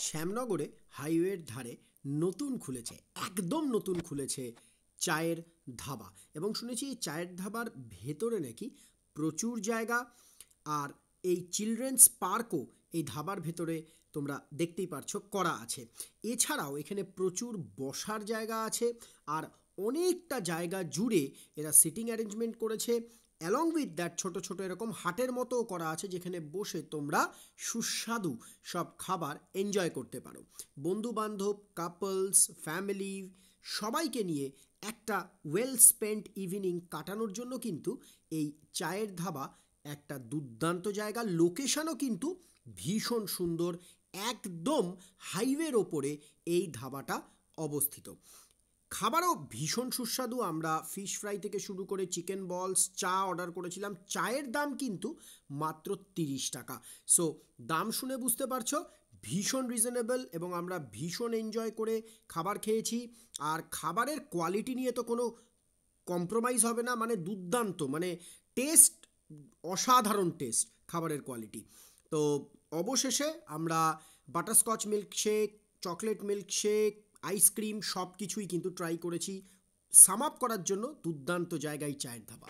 শ্যামনগরে হাইওয়ের ধারে নতুন খুলেছে, একদম নতুন খুলেছে চায়ের ধাবা। এবং শুনেছি এই চায়ের ধাবার ভেতরে নাকি প্রচুর জায়গা, আর এই চিলড্রেন্স পার্কও এই ধাবার ভেতরে তোমরা দেখতেই পারছো করা আছে। এছাড়াও এখানে প্রচুর বসার জায়গা আছে, আর অনেকটা জায়গা জুড়ে এরা সিটিং অ্যারেঞ্জমেন্ট করেছে। অ্যালং উইথ দ্যাট ছোট ছোট এরকম হাটের মতোও করা আছে, যেখানে বসে তোমরা সুস্বাদু সব খাবার এনজয় করতে পারো। বন্ধু বান্ধব, কাপলস, ফ্যামিলি সবাইকে নিয়ে একটা ওয়েল স্পেন্ট ইভিনিং কাটানোর জন্য কিন্তু এই চায়ের ধাবা একটা দুর্দান্ত জায়গা। লোকেশনও কিন্তু ভীষণ সুন্দর, একদম হাইওয়ের ওপরে এই ধাবাটা অবস্থিত। খাবারও ভীষণ সুস্বাদু। আমরা ফিশ ফ্রাই থেকে শুরু করে চিকেন বলস, চা অর্ডার করেছিলাম। চায়ের দাম কিন্তু মাত্র 30 টাকা। সো দাম শুনে বুঝতে পারছো ভীষণ রিজনেবল, এবং আমরা ভীষণ এনজয় করে খাবার খেয়েছি। আর খাবারের কোয়ালিটি নিয়ে তো কোনো কম্প্রোমাইজ হবে না, মানে দুর্দান্ত, মানে টেস্ট অসাধারণ টেস্ট, খাবারের কোয়ালিটি। তো অবশেষে আমরা butterscotch milkshake, chocolate milkshake, ice cream সব কিছুই কিন্তু ট্রাই করেছি। সাম আপ করার জন্য দুর্দান্ত জায়গায় চায়ের ধাবা।